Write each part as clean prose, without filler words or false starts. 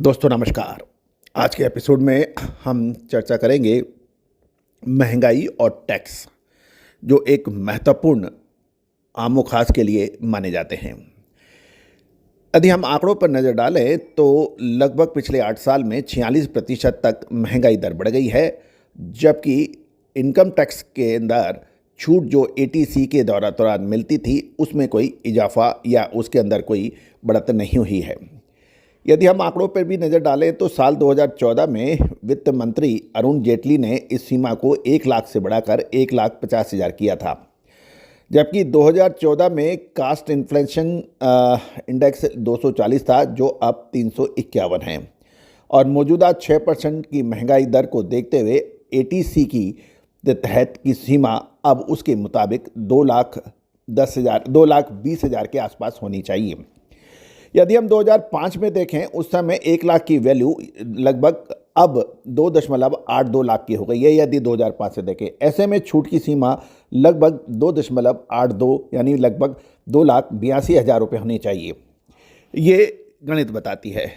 दोस्तों नमस्कार। आज के एपिसोड में हम चर्चा करेंगे महंगाई और टैक्स, जो एक महत्वपूर्ण आमो खास के लिए माने जाते हैं। यदि हम आंकड़ों पर नज़र डालें तो लगभग पिछले 8 साल में 46% तक महंगाई दर बढ़ गई है, जबकि इनकम टैक्स के अंदर छूट जो एटीसी के दौरान मिलती थी उसमें कोई इजाफा या उसके अंदर कोई बढ़त नहीं हुई है। यदि हम आंकड़ों पर भी नज़र डालें तो साल 2014 में वित्त मंत्री अरुण जेटली ने इस सीमा को 1 लाख से बढ़ाकर 1,50,000 किया था, जबकि 2014 में कास्ट इन्फ्लेशन इंडेक्स 240 था, जो अब 351 है। और मौजूदा 6% की महंगाई दर को देखते हुए एटीसी की तहत की सीमा अब उसके मुताबिक 2,20,000 के आसपास होनी चाहिए। यदि हम 2005 में देखें, उस समय 1 लाख की वैल्यू लगभग अब 2.82 लाख की हो गई है। यदि 2005 से देखें, ऐसे में छूट की सीमा लगभग 2.82 यानी लगभग 2,82,000 रुपये होनी चाहिए। ये गणित बताती है।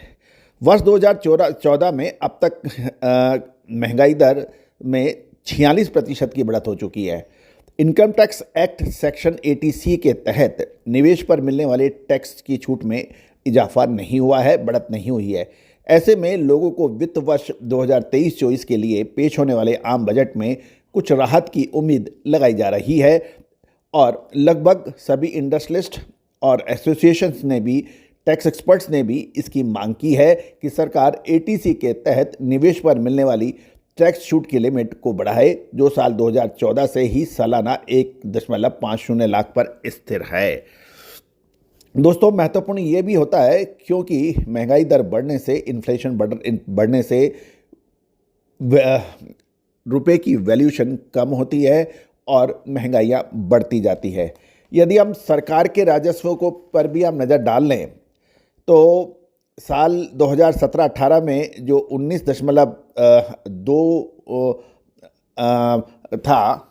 वर्ष 2014 में अब तक महंगाई दर में 46% की बढ़त हो चुकी है। Income tax act section 80C के तहत निवेश पर मिलने वाले टैक्स की छूट में इजाफा नहीं हुआ है, बढ़त नहीं हुई है। ऐसे में लोगों को वित्त वर्ष 2023-24 के लिए पेश होने वाले आम बजट में कुछ राहत की उम्मीद लगाई जा रही है और लगभग सभी इंडस्ट्रियलिस्ट और एसोसिएशंस ने भी, टैक्स एक्सपर्ट्स ने भी इसकी मांग की है कि सरकार एटीसी के तहत निवेश पर मिलने वाली टैक्स छूट की लिमिट को बढ़ाए, जो साल 2014 से ही सालाना 1.50 लाख पर स्थिर है। दोस्तों, महत्वपूर्ण ये भी होता है क्योंकि महंगाई दर बढ़ने से, इन्फ्लेशन बढ़ने से रुपए की वैल्यूशन कम होती है और महंगाइयाँ बढ़ती जाती है। यदि हम सरकार के राजस्व को पर भी हम नज़र डाल लें तो साल 2017-18 में जो 19.2 था,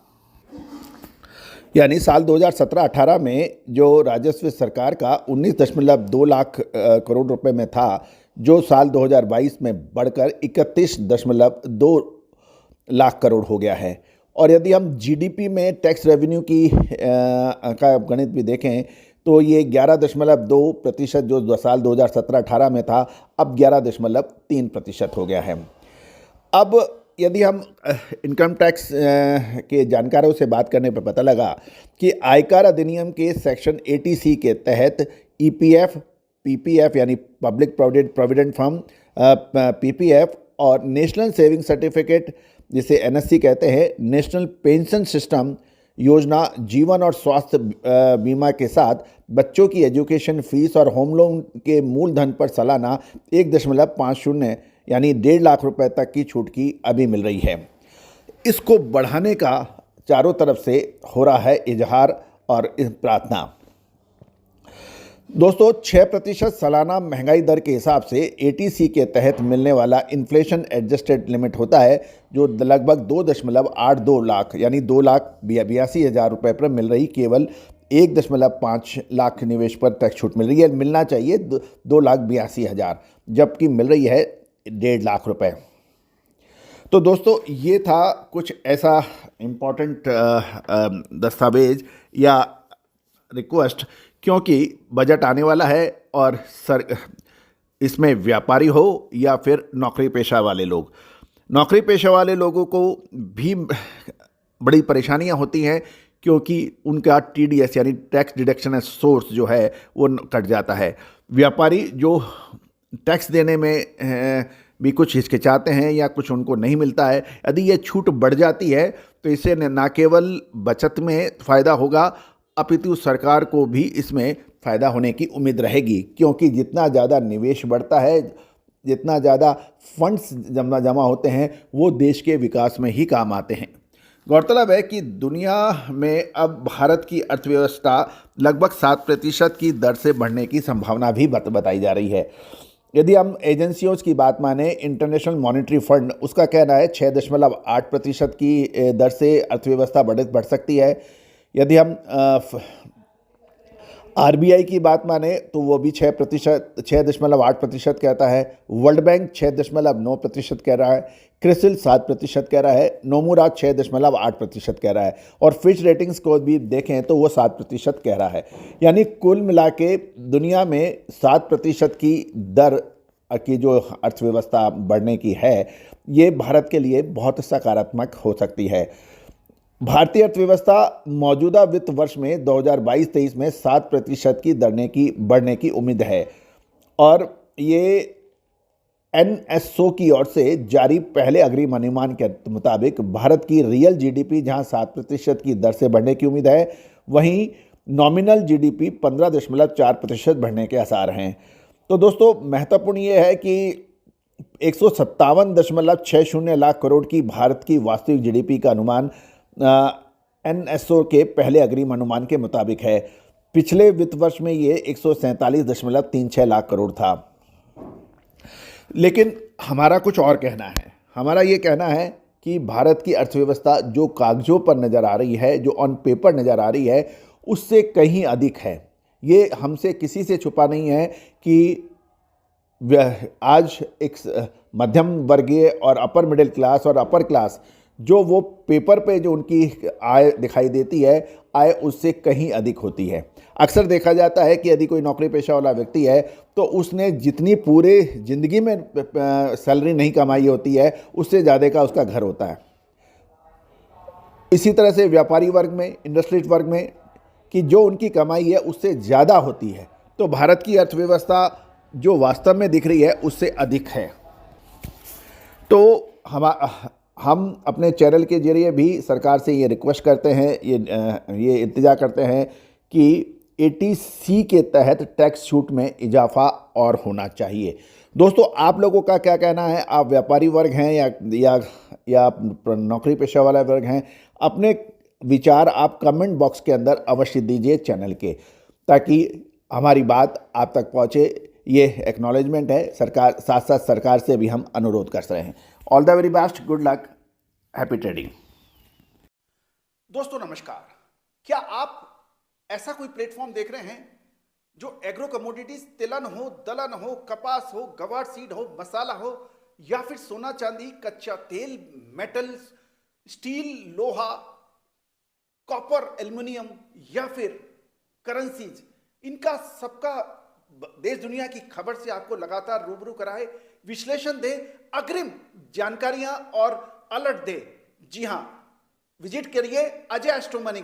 यानी साल 2017-18 में जो राजस्व सरकार का 19.2 लाख करोड़ रुपए में था, जो साल 2022 में बढ़कर 31.2 लाख करोड़ हो गया है। और यदि हम जीडीपी में टैक्स रेवेन्यू की का गणित भी देखें तो ये 11.2% जो साल 2017-18 में था, अब 11.3% हो गया है। अब यदि हम इनकम टैक्स के जानकारों से बात करने पर पता लगा कि आयकर अधिनियम के सेक्शन 80C के तहत ईपीएफ, पीपीएफ यानी पब्लिक प्रोविडेंट फंड, पीपीएफ और नेशनल सेविंग सर्टिफिकेट जिसे एनएससी कहते हैं, नेशनल पेंशन सिस्टम योजना, जीवन और स्वास्थ्य बीमा के साथ बच्चों की एजुकेशन फीस और होम लोन के मूलधन पर सालाना 1.50 यानी 1.5 लाख रुपए तक की छूट की अभी मिल रही है। इसको बढ़ाने का चारों तरफ से हो रहा है इजहार और प्रार्थना। दोस्तों, 6% सालाना महंगाई दर के हिसाब से एटीसी के तहत मिलने वाला इन्फ्लेशन एडजस्टेड लिमिट होता है, जो लगभग 2.82 लाख यानी 2,82,000 रुपये पर मिल रही केवल 1.5 लाख निवेश पर टैक्स छूट मिल रही है। मिलना चाहिए 2,82,000, जबकि मिल रही है 1.5 लाख रुपए। तो दोस्तों, ये था कुछ ऐसा इम्पोर्टेंट दस्तावेज या रिक्वेस्ट, क्योंकि बजट आने वाला है और इसमें व्यापारी हो या फिर नौकरी पेशा वाले लोग, नौकरी पेशा वाले लोगों को भी बड़ी परेशानियां होती हैं, क्योंकि उनका टीडीएस यानी टैक्स डिडक्शन एज सोर्स जो है वो कट जाता है। व्यापारी जो टैक्स देने में भी कुछ हिचकिचाते हैं या कुछ उनको नहीं मिलता है, यदि ये छूट बढ़ जाती है तो इससे न केवल बचत में फ़ायदा होगा, अपितु सरकार को भी इसमें फ़ायदा होने की उम्मीद रहेगी, क्योंकि जितना ज़्यादा निवेश बढ़ता है, जितना ज़्यादा फंड्स जमा होते हैं, वो देश के विकास में ही काम आते हैं। गौरतलब है कि दुनिया में अब भारत की अर्थव्यवस्था लगभग 7% की दर से बढ़ने की संभावना भी बताई जा रही है। यदि हम एजेंसियों की बात माने, इंटरनेशनल मॉनेटरी फंड, उसका कहना है 6.8% की दर से अर्थव्यवस्था बढ़ सकती है। यदि हम आरबीआई की बात माने तो वो भी 6%, 6.8% कहता है। वर्ल्ड बैंक 6.9% कह रहा है। क्रिसिल 7% कह रहा है। नोमुरा 6.8% कह रहा है। और फिच रेटिंग्स को भी देखें तो वो 7% कह रहा है। यानी कुल मिला के दुनिया में 7% की दर की जो अर्थव्यवस्था बढ़ने की है, ये भारत के लिए बहुत सकारात्मक हो सकती है। भारतीय अर्थव्यवस्था मौजूदा वित्त वर्ष में 2022-23 में 7% की बढ़ने की उम्मीद है। और ये एनएसओ की ओर से जारी पहले अग्रिम अनुमान के मुताबिक भारत की रियल जीडीपी जहां 7% की दर से बढ़ने की उम्मीद है, वहीं नॉमिनल जीडीपी 15.4% बढ़ने के आसार हैं। तो दोस्तों, महत्वपूर्ण ये है कि 157.60 लाख करोड़ की भारत की वास्तविक जीडीपी का अनुमान एनएसओ के पहले अग्रिम अनुमान के मुताबिक है। पिछले वित्त वर्ष में ये 147.36 लाख करोड़ था। लेकिन हमारा कुछ और कहना है। हमारा ये कहना है कि भारत की अर्थव्यवस्था जो कागजों पर नज़र आ रही है, जो ऑन पेपर नज़र आ रही है, उससे कहीं अधिक है। ये हमसे किसी से छुपा नहीं है कि आज एक मध्यम वर्गीय और अपर मिडिल क्लास और अपर क्लास, जो वो पेपर पे जो उनकी आय दिखाई देती है, आय उससे कहीं अधिक होती है। अक्सर देखा जाता है कि यदि कोई नौकरी पेशा वाला व्यक्ति है तो उसने जितनी पूरे ज़िंदगी में सैलरी नहीं कमाई होती है, उससे ज़्यादा का उसका घर होता है। इसी तरह से व्यापारी वर्ग में, इंडस्ट्रियल वर्ग में, कि जो उनकी कमाई है उससे ज़्यादा होती है। तो भारत की अर्थव्यवस्था जो वास्तव में दिख रही है उससे अधिक है। तो हम अपने चैनल के जरिए भी सरकार से ये रिक्वेस्ट करते हैं, ये इल्तिजा करते हैं कि एटीसी के तहत टैक्स छूट में इजाफा और होना चाहिए। दोस्तों, आप लोगों का क्या कहना है? आप व्यापारी वर्ग हैं या नौकरी पेशा वाला वर्ग हैं? अपने विचार आप कमेंट बॉक्स के अंदर अवश्य दीजिए चैनल के, ताकि हमारी बात आप तक पहुँचे। ये एक्नॉलेजमेंट है सरकार, साथ साथ सरकार से भी हम अनुरोध कर रहे हैं। All the very best, good luck, happy trading. दोस्तों नमस्कार। क्या आप ऐसा कोई प्लेटफॉर्म देख रहे हैं जो एग्रो कमोडिटीज, तिलहन हो, दलहन हो, कपास हो, गवार सीड हो, मसाला हो, या फिर सोना चांदी, कच्चा तेल, मेटल्स, स्टील, लोहा, कॉपर, एल्युमिनियम, या फिर करेंसीज, इनका सबका देश दुनिया की खबर से आपको लगातार रूबरू कराए, विश्लेषण दे, अग्रिम जानकारियां और अलर्ट दे? जी हां, विजिट करिए अजय एस्ट्रो मनी।